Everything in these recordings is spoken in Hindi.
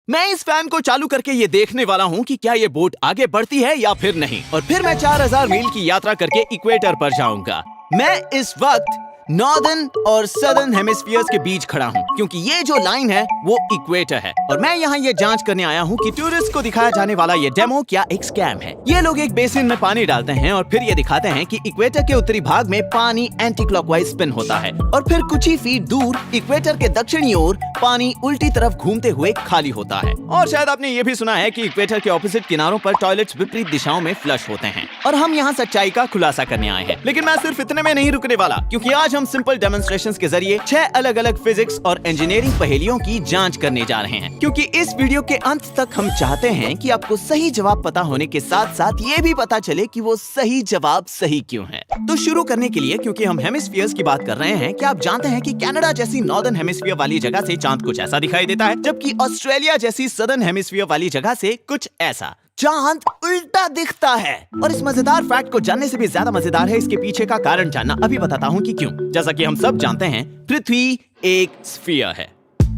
मैं इस फैन को चालू करके ये देखने वाला हूँ कि क्या ये बोट आगे बढ़ती है या फिर नहीं, और फिर मैं 4000 मील की यात्रा करके इक्वेटर पर जाऊंगा। मैं इस वक्त नॉर्दर्न और सदर्न हेमिस्फीयर्स के बीच खड़ा हूँ, क्योंकि ये जो लाइन है वो इक्वेटर है, और मैं यहाँ ये जांच करने आया हूँ कि टूरिस्ट को दिखाया जाने वाला ये डेमो क्या एक स्कैम है। ये लोग एक बेसिन में पानी डालते हैं और फिर ये दिखाते हैं कि इक्वेटर के उत्तरी भाग में पानी एंटी क्लॉकवाइज स्पिन होता है, और फिर कुछ ही फीट दूर इक्वेटर के दक्षिणी ओर पानी उल्टी तरफ घूमते हुए खाली होता है। और शायद आपने ये भी सुना है कि इक्वेटर के ऑपोजिट किनारों पर टॉयलेट्स विपरीत दिशाओं में फ्लश होते हैं, और हम यहाँ सच्चाई का खुलासा करने आए हैं। लेकिन मैं सिर्फ इतने में नहीं रुकने वाला, क्योंकि आज हम सिंपल डेमोन्स्ट्रेशंस के जरिए 6 अलग-अलग फिजिक्स और इंजीनियरिंग पहेलियों की जांच करने जा रहे हैं, क्योंकि इस वीडियो के अंत तक हम चाहते हैं कि आपको सही जवाब पता होने के साथ साथ ये भी पता चले कि वो सही जवाब सही क्यों है। तो शुरू करने के लिए, क्योंकि हम हेमिस्फीयर्स की बात कर रहे हैं, क्या आप जानते हैं कि कनाडा जैसी नॉर्दर्न हेमिस्फीयर वाली जगह से चांद कुछ ऐसा दिखाई देता है, जबकि ऑस्ट्रेलिया जैसी सदर्न हेमिस्फीयर वाली जगह से कुछ ऐसा। चांद उल्टा दिखता है। और इस मजेदार फैक्ट को जानने से भी ज्यादा मजेदार है इसके पीछे का कारण जानना। अभी बताता हूँ कि क्यों। जैसा कि हम सब जानते हैं, पृथ्वी एक स्फीयर है।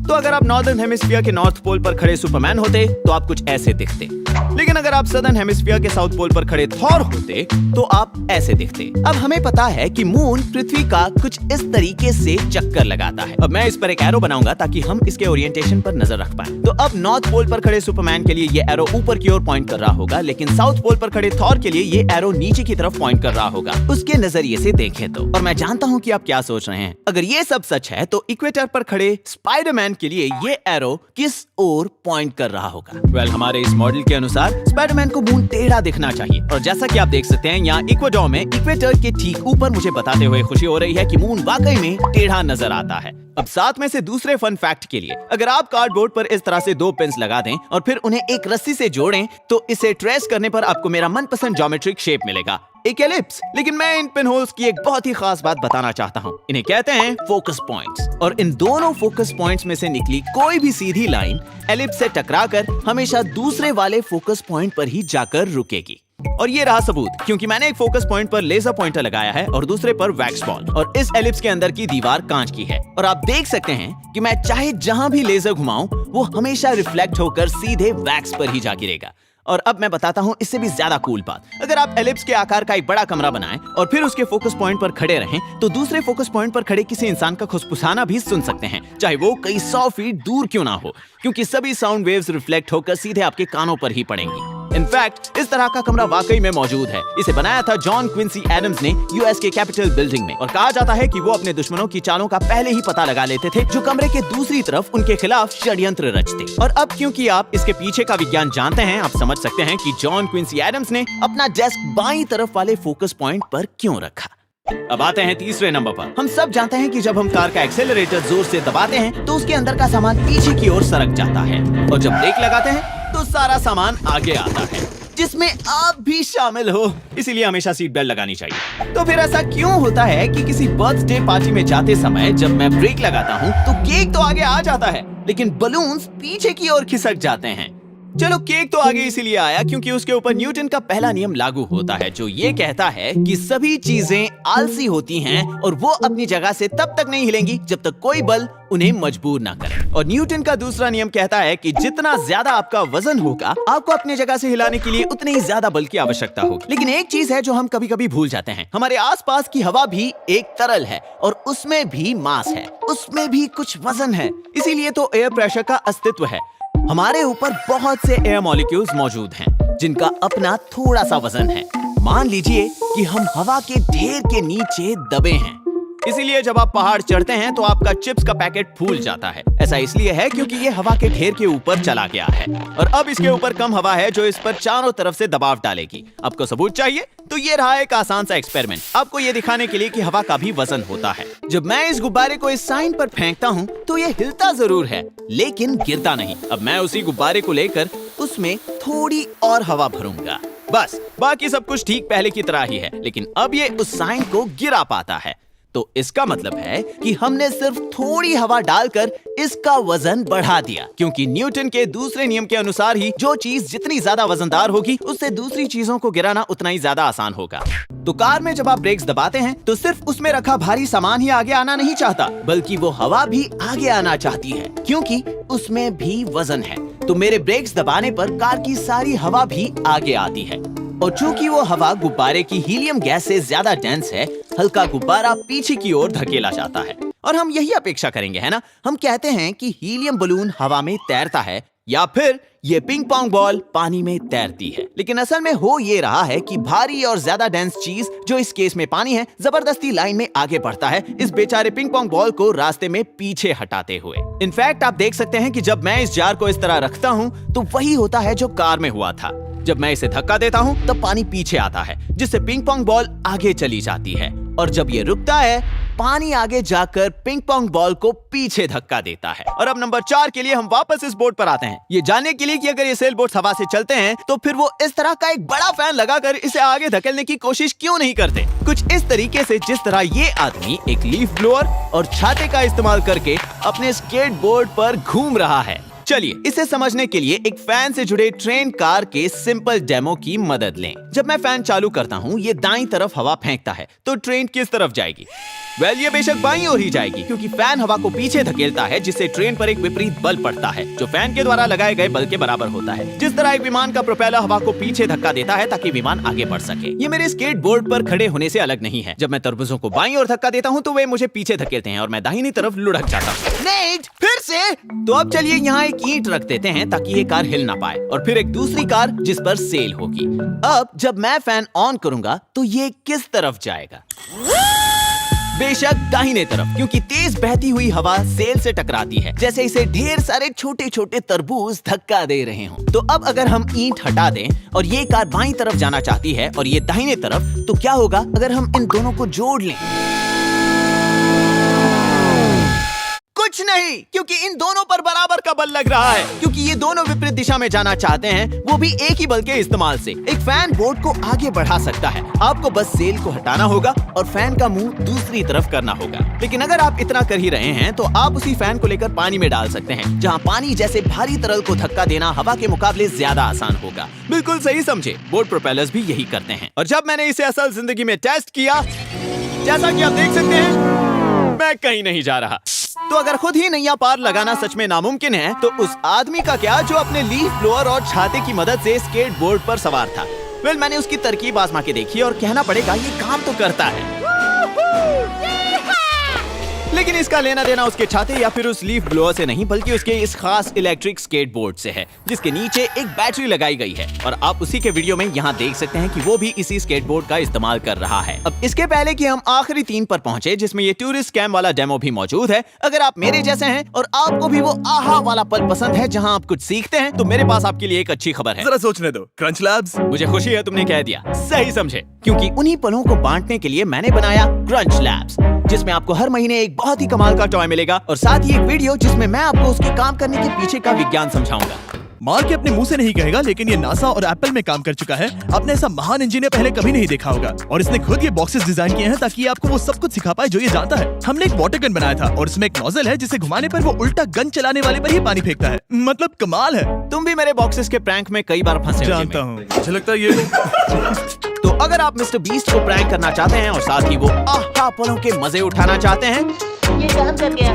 तो अगर आप नॉर्दर्न हेमिस्फीयर के नॉर्थ पोल पर खड़े सुपरमैन होते तो आप कुछ ऐसे दिखते, लेकिन अगर आप सदर्न हेमिस्फीयर के साउथ पोल पर खड़े थॉर होते तो आप ऐसे दिखते। अब हमें पता है कि मून पृथ्वी का कुछ इस तरीके से चक्कर लगाता है। अब मैं इस पर एक एरो बनाऊंगा ताकि हम इसके ओरिएंटेशन पर नजर रख पाए। तो अब नॉर्थ पोल पर खड़े सुपरमैन के लिए ये एरो ऊपर की ओर पॉइंट कर रहा होगा, लेकिन साउथ पोल पर खड़े थॉर के लिए ये एरो नीचे की तरफ पॉइंट कर रहा होगा, उसके नजरिए से देखें तो। और मैं जानता हूँ कि आप क्या सोच रहे हैं। अगर ये सब सच है तो इक्वेटर पर खड़े स्पाइडरमैन के लिए ये एरो किस ओर पॉइंट कर रहा होगा? वेल, हमारे इस मॉडल के अनुसार स्पाइडरमैन को मून टेढ़ा दिखना चाहिए, और जैसा कि आप देख सकते हैं यहाँ इक्वेडोर में इक्वेटर के ठीक ऊपर मुझे बताते हुए खुशी हो रही है कि मून वाकई में टेढ़ा नजर आता है। अब साथ में से दूसरे फन फैक्ट के लिए, अगर आप कार्डबोर्ड पर इस तरह से 2 पिन्स लगा दें और फिर उन्हें एक रस्सी से जोड़ें तो इसे ट्रेस करने पर आपको मेरा मनपसंद ज्योमेट्रिक शेप मिलेगा, एक एलिप्स। लेकिन मैं इन पिन होल्स की एक बहुत ही खास बात बताना चाहता हूँ। इन्हें कहते हैं फोकस पॉइंट्स, और इन दोनों फोकस पॉइंट्स में से निकली कोई भी सीधी लाइन एलिप्स से टकराकर हमेशा दूसरे वाले फोकस पॉइंट पर ही जाकर रुकेगी। और ये रहा सबूत, क्योंकि मैंने एक फोकस पॉइंट पर लेजर पॉइंटर लगाया है और दूसरे पर वैक्स बॉल, और इस एलिप्स के अंदर की दीवार कांच की है, और आप देख सकते हैं कि मैं चाहे जहां भी लेजर घुमाऊं वो हमेशा रिफ्लेक्ट होकर सीधे वैक्स पर ही जा गिरेगा। और अब मैं बताता हूँ इससे भी ज्यादा कूल बात। अगर आप एलिप्स के आकार का एक बड़ा कमरा बनाएं और फिर उसके फोकस पॉइंट पर खड़े रहें तो दूसरे फोकस पॉइंट पर खड़े किसी इंसान का खुसफुसाना भी सुन सकते हैं, चाहे वो कई 100 फीट दूर क्यों ना हो, क्योंकि सभी साउंड वेव्स रिफ्लेक्ट होकर सीधे आपके कानों पर ही पड़ेंगी। इनफैक्ट इस तरह का कमरा वाकई में मौजूद है। इसे बनाया था जॉन क्विंसी एडम्स ने यूएस के कैपिटल बिल्डिंग में, और कहा जाता है कि वो अपने दुश्मनों की चालों का पहले ही पता लगा लेते थे जो कमरे के दूसरी तरफ उनके खिलाफ षड्यंत्र रचते। और अब क्योंकि आप इसके पीछे का विज्ञान जानते हैं, आप समझ सकते हैं कि जॉन क्विंसी एडम्स ने अपना डेस्क बाईं तरफ वाले फोकस पॉइंट पर क्यों रखा। अब आते हैं तीसरे नंबर पर। हम सब जानते हैं कि जब हम कार का एक्सेलरेटर जोर से दबाते हैं तो उसके अंदर का सामान पीछे की ओर सरक जाता है, और जब ब्रेक लगाते हैं तो सारा सामान आगे आता है, जिसमें आप भी शामिल हो। इसीलिए हमेशा सीट बेल्ट लगानी चाहिए। तो फिर ऐसा क्यों होता है कि किसी बर्थडे पार्टी में जाते समय जब मैं ब्रेक लगाता हूँ तो केक तो आगे आ जाता है, लेकिन बलून्स पीछे की ओर खिसक जाते हैं? चलो, केक तो आगे इसीलिए आया क्योंकि उसके ऊपर न्यूटन का पहला नियम लागू होता है, जो ये कहता है कि सभी चीजें आलसी होती हैं और वो अपनी जगह से तब तक नहीं हिलेंगी जब तक कोई बल उन्हें मजबूर ना करे। और न्यूटन का दूसरा नियम कहता है कि जितना ज्यादा आपका वजन होगा, आपको अपनी जगह से हिलाने के लिए उतनी ही ज्यादा बल की आवश्यकता होगी। लेकिन एक चीज है जो हम कभी कभी भूल जाते हैं, हमारे आसपास की हवा भी एक तरल है और उसमें भी मास है, उसमें भी कुछ वजन है। इसीलिए तो एयर प्रेशर का अस्तित्व है। हमारे ऊपर बहुत से एयर मॉलिक्यूल्स मौजूद हैं जिनका अपना थोड़ा सा वजन है। मान लीजिए कि हम हवा के ढेर के नीचे दबे हैं, इसीलिए जब आप पहाड़ चढ़ते हैं तो आपका चिप्स का पैकेट फूल जाता है। ऐसा इसलिए है क्योंकि ये हवा के ढेर के ऊपर चला गया है, और अब इसके ऊपर कम हवा है जो इस पर चारों तरफ से दबाव डालेगी। आपको सबूत चाहिए? तो ये रहा एक आसान सा एक्सपेरिमेंट, आपको ये दिखाने के लिए कि हवा का भी वजन होता है। जब मैं इस गुब्बारे को इस साइन पर फेंकता हूँ तो ये हिलता जरूर है, लेकिन गिरता नहीं। अब मैं उसी गुब्बारे को लेकर उसमें थोड़ी और हवा भरूंगा, बस। बाकी सब कुछ ठीक पहले की तरह ही है, लेकिन अब ये उस साइन को गिरा पाता है। तो इसका मतलब है कि हमने सिर्फ थोड़ी हवा डालकर इसका वजन बढ़ा दिया, क्योंकि न्यूटन के दूसरे नियम के अनुसार ही जो चीज जितनी ज्यादा वजनदार होगी उससे दूसरी चीजों को गिराना उतना ही ज्यादा आसान होगा। तो कार में जब आप ब्रेक्स दबाते हैं तो सिर्फ उसमें रखा भारी सामान ही आगे आना नहीं चाहता, बल्कि वो हवा भी आगे आना चाहती है, क्योंकि उसमें भी वजन है। तो मेरे ब्रेक्स दबाने पर कार की सारी हवा भी आगे आती है, और चूंकि वो हवा गुब्बारे की हीलियम गैस से ज्यादा डेंस है, हल्का गुब्बारा पीछे की ओर धकेला जाता है। और हम यही अपेक्षा करेंगे, है ना? हम कहते हैं कि हीलियम बलून हवा में तैरता है या फिर ये पिंग पोंग बॉल पानी में तैरती है। लेकिन असल में हो ये रहा है कि भारी और ज्यादा डेंस चीज, जो इस केस में पानी है, जबरदस्ती लाइन में आगे बढ़ता है, इस बेचारे पिंग पोंग बॉल को रास्ते में पीछे हटाते हुए। इनफैक्ट आप देख सकते हैं कि जब मैं इस जार को इस तरह रखता हूँ तो वही होता है जो कार में हुआ था। जब मैं इसे धक्का देता हूँ तब पानी पीछे आता है, जिससे पिंग पोंग बॉल आगे चली जाती है, और जब ये रुकता है पानी आगे जाकर पिंग पोंग बॉल को पीछे धक्का देता है। और अब नंबर 4 के लिए हम वापस इस बोर्ड पर आते हैं, ये जानने के लिए कि अगर ये सेल बोट्स हवा से चलते हैं तो फिर वो इस तरह का एक बड़ा फैन लगाकर इसे आगे धकेलने की कोशिश क्यों नहीं करते, कुछ इस तरीके से जिस तरह ये आदमी एक लीफ ब्लोअर और छाते का इस्तेमाल करके अपने स्केट बोर्ड पर घूम रहा है। चलिए इसे समझने के लिए एक फैन से जुड़े ट्रेन कार के सिंपल डेमो की मदद लें। जब मैं फैन चालू करता हूँ, ये दाईं तरफ हवा फेंकता है, तो ट्रेन किस तरफ जाएगी? ये बेशक बाईं ओर ही जाएगी, क्योंकि फैन हवा को पीछे धकेलता है, जिससे ट्रेन पर एक विपरीत बल पड़ता है, जो फैन के द्वारा लगाए गए बल के बराबर होता है। जिस तरह एक विमान का प्रोपेलर हवा को पीछे धक्का देता है ताकि विमान आगे बढ़ सके। ये मेरे स्केट बोर्ड पर खड़े होने से अलग नहीं है। जब मैं तरबूजों को बाईं ओर धक्का देता हूँ तो वे मुझे पीछे धकेलते हैं और मैं दाहिनी तरफ लुढ़क जाता हूँ। नेट, फिर से? तो अब चलिए यहाँ एक ईंट रख देते हैं ताकि ये कार हिल ना पाए, और फिर एक दूसरी कार जिस पर सेल होगी। अब जब मैं फैन ऑन करूंगा तो ये किस तरफ जाएगा? बेशक दाहिने तरफ, क्योंकि तेज बहती हुई हवा सेल से टकराती है, जैसे इसे ढेर सारे छोटे छोटे तरबूज धक्का दे रहे हों। तो अब अगर हम ईंट हटा दें और ये कार बाईं तरफ जाना चाहती है और ये दाहिने तरफ, तो क्या होगा अगर हम इन दोनों को जोड़ लें? कुछ नहीं, क्योंकि इन दोनों पर बराबर का बल लग रहा है, क्योंकि ये दोनों विपरीत दिशा में जाना चाहते हैं, वो भी एक ही बल के इस्तेमाल से। एक फैन बोर्ड को आगे बढ़ा सकता है, आपको बस सेल को हटाना होगा और फैन का मुंह दूसरी तरफ करना होगा। लेकिन अगर आप इतना कर ही रहे हैं तो आप उसी फैन को लेकर पानी में डाल सकते हैं, जहाँ पानी जैसे भारी तरल को धक्का देना हवा के मुकाबले ज्यादा आसान होगा। बिल्कुल सही समझे, बोट प्रोपेलर्स भी यही करते हैं। और जब मैंने इसे असल जिंदगी में टेस्ट किया, जैसा कि आप देख सकते हैं, मैं कहीं नहीं जा रहा। तो अगर खुद ही नैया पार लगाना सच में नामुमकिन है, तो उस आदमी का क्या जो अपने लीफ ब्लोअर और छाते की मदद से स्केट बोर्ड पर सवार था? मैंने उसकी तरकीब आजमा के देखी और कहना पड़ेगा ये काम तो करता है। लेकिन इसका लेना देना उसके छाते या फिर उस लीफ ब्लोअर से नहीं, बल्कि उसके इस खास इलेक्ट्रिक स्केट बोर्ड से है, जिसके नीचे एक बैटरी लगाई गई है। और आप उसी के वीडियो में यहाँ देख सकते हैं कि वो भी इसी स्केट बोर्ड का इस्तेमाल कर रहा है। अब इसके पहले कि हम आखिरी 3 पर पहुंचे, जिसमें ये टूरिस्ट स्कैम वाला डेमो भी मौजूद है, अगर आप मेरे जैसे हैं और आपको भी वो आहा वाला पल पसंद है जहाँ आप कुछ सीखते हैं, तो मेरे पास आपके लिए एक अच्छी खबर है। जरा सोचने दो, क्रंच लैब्स। मुझे खुशी है तुमने कह दिया, सही समझे, क्योंकि उन्हीं पलों को बांटने के लिए मैंने बनाया क्रंच लैब्स, जिसमें आपको हर महीने एक बहुत ही कमाल का टॉय मिलेगा और साथ ही एक वीडियो जिसमें मैं आपको उसके काम करने के पीछे का विज्ञान समझाऊंगा। मार्क अपने मुंह से नहीं कहेगा, लेकिन ये नासा और एप्पल में काम कर चुका है। आपने ऐसा महान इंजीनियर पहले कभी नहीं देखा होगा, और इसने खुद ये बॉक्सेस डिजाइन किए हैं ताकि ये आपको वो सब कुछ सिखा पाए जो ये जानता है। हमने एक वाटर गन बनाया था और इसमें एक नोजल है जिसे घुमाने पर वो उल्टा गन चलाने वाले पर ही पानी फेंकता है। मतलब कमाल है। तुम भी मेरे बॉक्सेस के प्रैंक में कई बार फंसे हो। जानता हूँ, मुझे लगता है ये तो अगर आप मिस्टर बीस्ट को प्रैंक करना चाहते हैं और साथ ही वो आहा पलों के मजे उठाना चाहते हैं,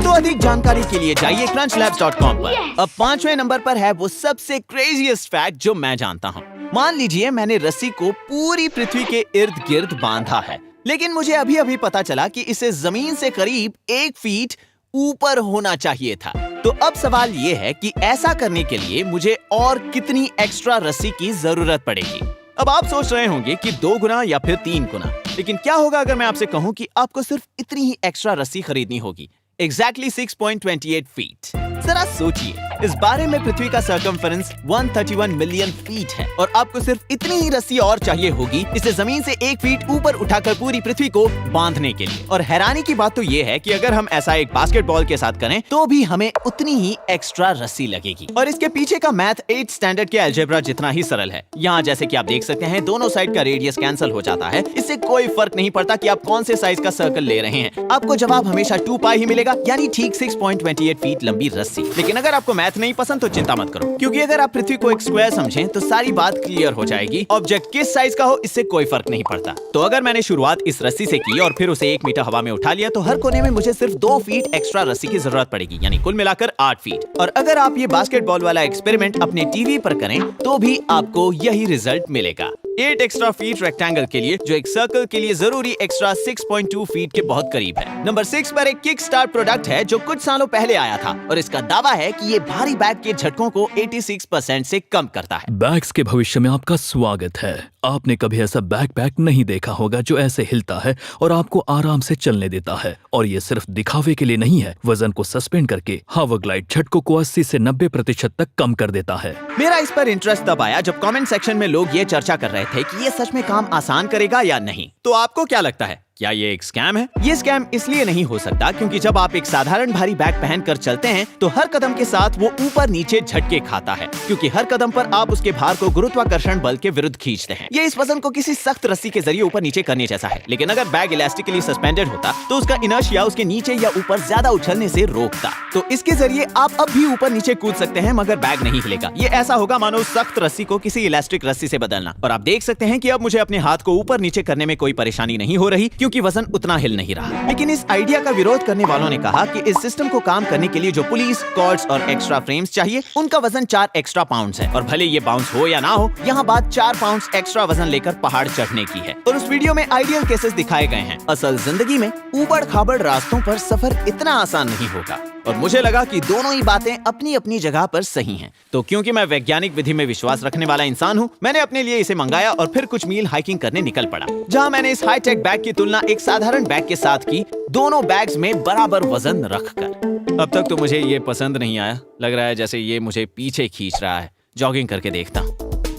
तो अधिक जानकारी के लिए जाइए crunchlabs.com पर। अब 5वें नंबर पर है वो सबसे क्रेजीएस्ट फैक्ट जो मैं जानता हूँ। मान लीजिए मैंने रस्सी को पूरी पृथ्वी के इर्द गिर्द बांधा है, लेकिन मुझे अभी अभी पता चला कि इसे जमीन से करीब 1 फीट ऊपर होना चाहिए था। तो अब सवाल ये है कि ऐसा करने के लिए मुझे और कितनी एक्स्ट्रा रस्सी की जरूरत पड़ेगी? अब आप सोच रहे होंगे कि 2 गुना या फिर 3 गुना, लेकिन क्या होगा अगर मैं आपसे कहूं कि आपको सिर्फ इतनी ही एक्स्ट्रा रस्सी खरीदनी होगी? Exactly 6.28 feet. जरा सोचिए, इस बारे में पृथ्वी का सर्कमफेरेंस 131 मिलियन फीट है और आपको सिर्फ इतनी ही रस्सी और चाहिए होगी इसे जमीन से 1 फीट ऊपर उठाकर पूरी पृथ्वी को बांधने के लिए। और हैरानी की बात तो ये है कि अगर हम ऐसा एक बास्केटबॉल के साथ करें तो भी हमें उतनी ही एक्स्ट्रा रस्सी लगेगी। और इसके पीछे का मैथ 8th स्टैंडर्ड के अलजेब्रा जितना ही सरल है। यहाँ जैसे कि आप देख सकते हैं, दोनों साइड का रेडियस कैंसिल हो जाता है। इससे कोई फर्क नहीं पड़ता कि आप कौन से साइज का सर्कल ले रहे हैं, आपको जवाब हमेशा 2 पाई ही मिलेगा, यानी ठीक 6.28 फीट लंबी रस्सी। रस्सी। लेकिन अगर आपको मैथ नहीं पसंद तो चिंता मत करो, क्योंकि अगर आप पृथ्वी को एक स्क्वायर समझें तो सारी बात क्लियर हो जाएगी। ऑब्जेक्ट किस साइज का हो इससे कोई फर्क नहीं पड़ता। तो अगर मैंने शुरुआत इस रस्सी से की और फिर उसे 1 मीटर हवा में उठा लिया तो हर कोने में मुझे सिर्फ 2 फीट एक्स्ट्रा रस्सी की जरूरत पड़ेगी, यानी कुल मिलाकर 8 फीट। और अगर आप ये बास्केटबॉल वाला एक्सपेरिमेंट अपने टीवी पर करें तो भी आपको यही रिजल्ट मिलेगा। 8 एक्स्ट्रा फीट रेक्टेंगल के लिए, जो एक सर्कल के लिए जरूरी एक्स्ट्रा 6.2 फीट के बहुत करीब है। नंबर 6 पर एक किक स्टार्ट प्रोडक्ट है जो कुछ सालों पहले आया था और इसका दावा है कि ये भारी बैग के झटकों को 86% से कम करता है। बैग्स के भविष्य में आपका स्वागत है। आपने कभी ऐसा बैकपैक नहीं देखा होगा जो ऐसे हिलता है और आपको आराम से चलने देता है। और ये सिर्फ दिखावे के लिए नहीं है, वजन को सस्पेंड करके हावरग्लाइड झटकों को 80 से 90% तक कम कर देता है। मेरा इस पर इंटरेस्ट तब आया जब कमेंट सेक्शन में लोग ये चर्चा कर रहे थे कि ये सच में काम आसान करेगा या नहीं। तो आपको क्या लगता है, क्या ये एक स्कैम है? ये स्कैम इसलिए नहीं हो सकता क्योंकि जब आप एक साधारण भारी बैग पहनकर चलते हैं तो हर कदम के साथ वो ऊपर नीचे झटके खाता है, क्योंकि हर कदम पर आप उसके भार को गुरुत्वाकर्षण बल के विरुद्ध खींचते हैं। ये इस वजन को किसी सख्त रस्सी के जरिए ऊपर नीचे करने जैसा है। लेकिन अगर बैग इलास्टिकली सस्पेंडेड होता तो उसका इनर्शिया उसके नीचे या ऊपर ज्यादा उछलने से रोकता। तो इसके जरिए आप अब भी ऊपर नीचे कूद सकते हैं मगर बैग नहीं हिलेगा। ये ऐसा होगा मानो सख्त रस्सी को किसी इलास्टिक रस्सी से बदलना। और आप देख सकते हैं कि अब मुझे अपने हाथ को ऊपर नीचे करने में कोई परेशानी नहीं हो रही क्योंकि वजन उतना हिल नहीं रहा। लेकिन इस आइडिया का विरोध करने वालों ने कहा कि इस सिस्टम को काम करने के लिए जो पुलिस, कॉर्ड्स और एक्स्ट्रा फ्रेम्स चाहिए उनका वजन 4 एक्स्ट्रा पाउंड्स है। और भले ये बाउंस हो या ना हो, यहाँ बात 4 पाउंड्स एक्स्ट्रा वजन लेकर पहाड़ चढ़ने की है। और उस वीडियो में आइडियल केसेस दिखाए गए हैं। असल जिंदगी में ऊबड़ खाबड़ रास्तों पर सफर इतना आसान नहीं होगा। और मुझे लगा कि दोनों ही बातें अपनी अपनी जगह पर सही हैं। तो क्योंकि मैं वैज्ञानिक विधि में विश्वास रखने वाला इंसान हूँ, मैंने अपने लिए इसे मंगाया और फिर कुछ मील हाइकिंग करने निकल पड़ा, जहाँ मैंने इस हाईटेक बैग की तुलना एक साधारण बैग के साथ की, दोनों बैग्स में बराबर वजन रखकर। अब तक तो मुझे ये पसंद नहीं आया। लग रहा है जैसे ये मुझे पीछे खींच रहा है। जॉगिंग करके देखता हूँ।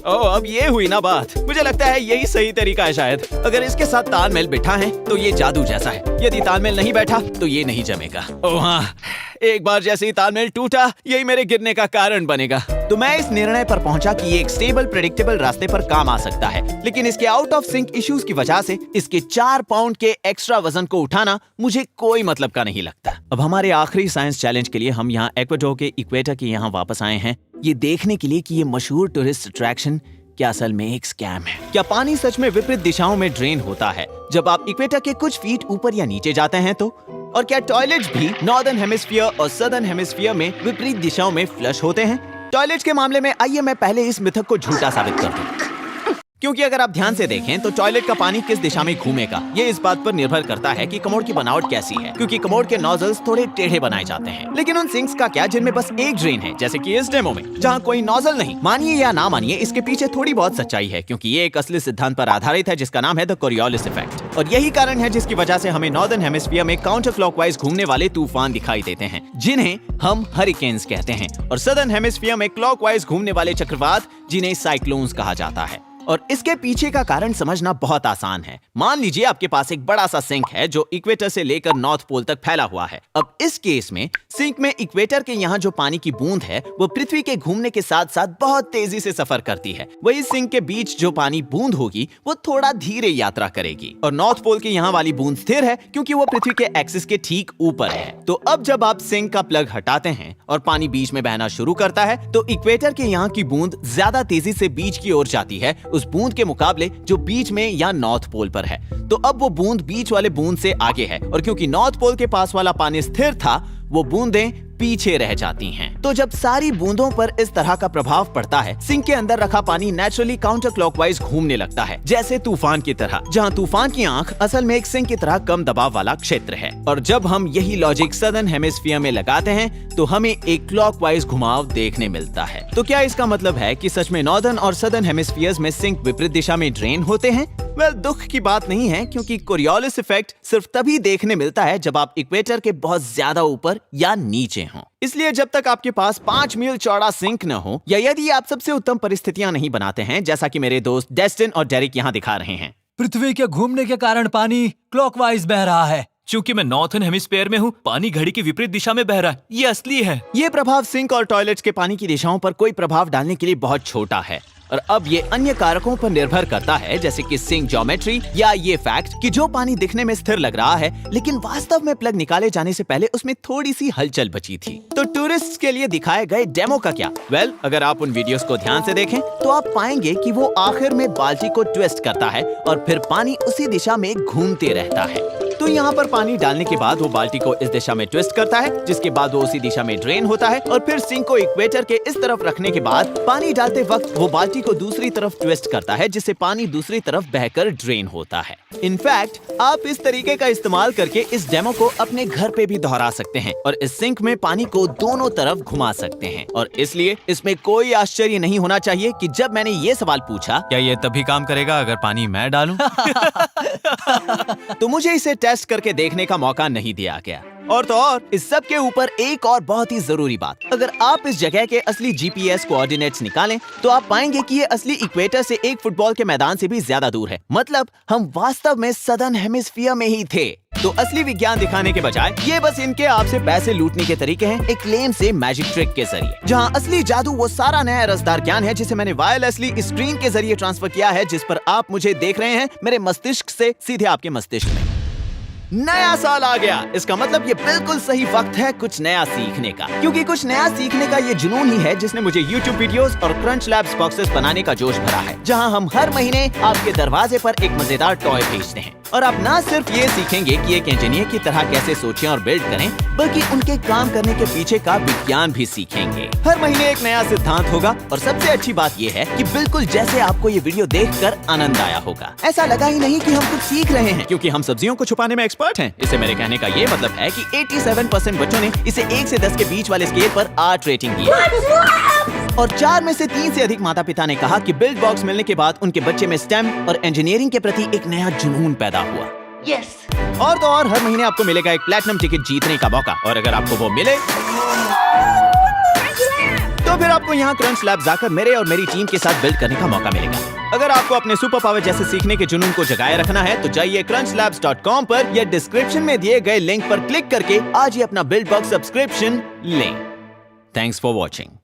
ओह, अब ये हुई ना बात। मुझे लगता है यही सही तरीका है शायद। अगर इसके साथ तालमेल बिठा है तो ये जादू जैसा है। यदि तालमेल नहीं बैठा तो ये नहीं जमेगा। ओह हाँ, एक बार जैसे ही तालमेल टूटा, यही मेरे गिरने का कारण बनेगा। तो मैं इस निर्णय पर पहुंचा कि ये एक स्टेबल, प्रेडिक्टेबल रास्ते पर काम आ सकता है। लेकिन इसके आउट ऑफ सिंक इश्यूज की वजह से इसके 4 पाउंड के एक्स्ट्रा वजन को उठाना मुझे कोई मतलब का नहीं लगता। अब हमारे आखिरी साइंस चैलेंज के लिए हम यहाँ एक्वाडोर के इक्वेटर के यहाँ वापस आए हैं, ये देखने के लिए कि ये मशहूर टूरिस्ट अट्रैक्शन क्या असल में एक स्कैम है। क्या पानी सच में विपरीत दिशाओं में ड्रेन होता है जब आप इक्वेटर के कुछ फीट ऊपर या नीचे जाते हैं तो? और क्या टॉयलेट्स भी नॉर्दर्न हेमिस्फीयर और सदर्न हेमिस्फीयर में विपरीत दिशाओं में फ्लश होते हैं? टॉयलेट्स के मामले में आइए मैं पहले इस मिथक को झूठा साबित कर दूं। क्योंकि अगर आप ध्यान से देखें तो टॉयलेट का पानी किस दिशा में घूमेगा ये इस बात पर निर्भर करता है कि कमोड की बनावट कैसी है, क्योंकि कमोड के नोजल्स थोड़े टेढ़े बनाए जाते हैं। लेकिन उन सिंक्स का क्या जिनमें बस एक ड्रेन है, जैसे कि इस डेमो में जहां कोई नोजल नहीं। मानिए या ना मानिए, इसके पीछे थोड़ी बहुत सच्चाई है, क्योंकि ये एक असली सिद्धांत पर आधारित है जिसका नाम है द कोरियोलिस इफेक्ट। और यही कारण है जिसकी वजह से हमें नॉर्दर्न हेमिस्फीयर में काउंटर क्लॉकवाइज घूमने वाले तूफान दिखाई देते हैं, जिन्हें हम हरिकेन्स कहते हैं, और सदर्न हेमिस्फीयर में क्लॉकवाइज घूमने वाले चक्रवात जिन्हें साइक्लोन्स कहा जाता है। और इसके पीछे का कारण समझना बहुत आसान है। मान लीजिए आपके पास एक बड़ा सा सिंक है जो इक्वेटर से लेकर नॉर्थ पोल तक फैला हुआ है। अब इस केस में सिंक में इक्वेटर के यहाँ जो पानी की बूंद है वो पृथ्वी के घूमने के साथ साथ बहुत तेजी से सफर करती है। वही सिंक के बीच जो पानी बूंद होगी वो थोड़ा धीरे यात्रा करेगी। और नॉर्थ पोल के यहाँ वाली बूंद स्थिर है क्योंकि वो पृथ्वी के एक्सिस के ठीक ऊपर है। तो अब जब आप सिंक का प्लग हटाते हैं और पानी बीच में बहना शुरू करता है तो इक्वेटर के यहाँ की बूंद ज्यादा तेजी से बीच की ओर जाती है उस बूंद के मुकाबले जो बीच में या नॉर्थ पोल पर है। तो अब वो बूंद बीच वाले बूंद से आगे है, और क्योंकि नॉर्थ पोल के पास वाला पानी स्थिर था वो बूंदें पीछे रह जाती हैं। तो जब सारी बूंदों पर इस तरह का प्रभाव पड़ता है, सिंक के अंदर रखा पानी नेचुरली काउंटर क्लॉकवाइज घूमने लगता है, जैसे तूफान की तरह, जहां तूफान की आंख असल में एक सिंक की तरह कम दबाव वाला क्षेत्र है। और जब हम यही लॉजिक सदर्न हेमिस्फीयर में लगाते हैं तो हमें एक क्लॉकवाइज घुमाव देखने मिलता है। तो क्या इसका मतलब है कि सच में नॉर्दर्न और सदर्न हेमिस्फीयर्स में सिंक विपरीत दिशा में ड्रेन होते हैं? वेल, दुख की बात नहीं है, क्योंकि कोरियोलिस इफेक्ट सिर्फ तभी देखने मिलता है जब आप इक्वेटर के बहुत ज्यादा ऊपर या नीचे हों। इसलिए जब तक आपके पास 5 मील चौड़ा सिंक न हो, या यदि आप सबसे उत्तम परिस्थितियां नहीं बनाते हैं, जैसा कि मेरे दोस्त डेस्टिन और डेरिक यहाँ दिखा रहे हैं। पृथ्वी के घूमने के कारण पानी क्लॉकवाइज बह रहा है। चूंकि मैं नॉर्थर्न हेमिस्फीयर में हूँ, पानी घड़ी की विपरीत दिशा में बह रहा है। ये असली है। ये प्रभाव सिंक और टॉयलेट्स के पानी की दिशाओं पर कोई प्रभाव डालने के लिए बहुत छोटा है। और अब ये अन्य कारकों पर निर्भर करता है, जैसे कि सिंक ज्योमेट्री या ये फैक्ट कि जो पानी दिखने में स्थिर लग रहा है लेकिन वास्तव में प्लग निकाले जाने से पहले उसमें थोड़ी सी हलचल बची थी। तो टूरिस्ट्स के लिए दिखाए गए डेमो का क्या? वेल, अगर आप उन वीडियोस को ध्यान से देखें तो आप पाएंगे कि वो आखिर में बाल्टी को ट्विस्ट करता है और फिर पानी उसी दिशा में घूमते रहता है। तो यहाँ पर पानी डालने के बाद वो बाल्टी को इस दिशा में ट्विस्ट करता है, जिसके बाद वो उसी दिशा में ड्रेन होता है और फिर सिंक को इक्वेटर के इस तरफ रखने के बाद पानी डालते वक्त वो बाल्टी को दूसरी तरफ ट्विस्ट करता है, जिससे पानी दूसरी तरफ बहकर ड्रेन होता है। इनफैक्ट आप इस तरीके का इस्तेमाल करके इस डेमो को अपने घर पे भी दोहरा सकते हैं और इस सिंक में पानी को दोनों तरफ घुमा सकते हैं। और इसलिए इसमें कोई आश्चर्य नहीं होना चाहिए कि जब मैंने ये सवाल पूछा, क्या ये तभी काम करेगा अगर पानी मैं डालूं? तो मुझे इसे टेस्ट करके देखने का मौका नहीं दिया गया। और तो और इस सब के ऊपर एक और बहुत ही जरूरी बात, अगर आप इस जगह के असली जीपीएस कोऑर्डिनेट्स निकालें तो आप पाएंगे कि ये असली इक्वेटर से एक फुटबॉल के मैदान से भी ज्यादा दूर है। मतलब हम वास्तव में सदर्न हेमिस्फीयर में ही थे। तो असली विज्ञान दिखाने के बजाय ये बस इनके आपसे पैसे लूटने के तरीके हैं, एक क्लेम से मैजिक ट्रिक के जरिए। जहां असली जादू वो सारा नया रसदार ज्ञान है जिसे मैंने वायरलेसली स्क्रीन के जरिए ट्रांसफर किया है, जिस पर आप मुझे देख रहे हैं मेरे मस्तिष्क से सीधे आपके मस्तिष्क में। नया साल आ गया, इसका मतलब ये बिल्कुल सही वक्त है कुछ नया सीखने का, क्योंकि कुछ नया सीखने का ये जुनून ही है जिसने मुझे YouTube वीडियोस और क्रंच लैब्स बॉक्सेस बनाने का जोश भरा है, जहां हम हर महीने आपके दरवाजे पर एक मजेदार टॉय भेजते हैं। और आप ना सिर्फ ये सीखेंगे कि एक इंजीनियर की तरह कैसे सोचें और बिल्ड करें, बल्कि उनके काम करने के पीछे का विज्ञान भी सीखेंगे। हर महीने एक नया सिद्धांत होगा और सबसे अच्छी बात ये है कि बिल्कुल जैसे आपको ये वीडियो देखकर आनंद आया होगा, ऐसा लगा ही नहीं कि हम कुछ सीख रहे हैं, क्योंकि हम सब्जियों को छुपाने में एक्सपर्ट हैं। इसे मेरे कहने का ये मतलब है कि 87% बच्चों ने इसे 1 से 10 के बीच वाले स्केल पर 8 रेटिंग दी है। और 4 में से 3 से अधिक माता पिता ने कहा कि बिल्ड बॉक्स मिलने के बाद उनके बच्चे में स्टेम और इंजीनियरिंग के प्रति एक नया जुनून पैदा हुआ। और तो और हर महीने आपको मिलेगा एक प्लैटिनम टिकट जीतने का मौका, और अगर आपको वो मिले तो फिर आपको यहाँ क्रंच लैब जाकर मेरे और मेरी टीम के साथ बिल्ड करने का मौका मिलेगा। अगर आपको अपने सुपर पावर जैसे सीखने के जुनून को जगाए रखना है तो जाइए crunchlabs.com पर या डिस्क्रिप्शन में दिए गए लिंक पर क्लिक करके आज ही अपना बिल्ड बॉक्स सब्सक्रिप्शन लें। Thanks for watching.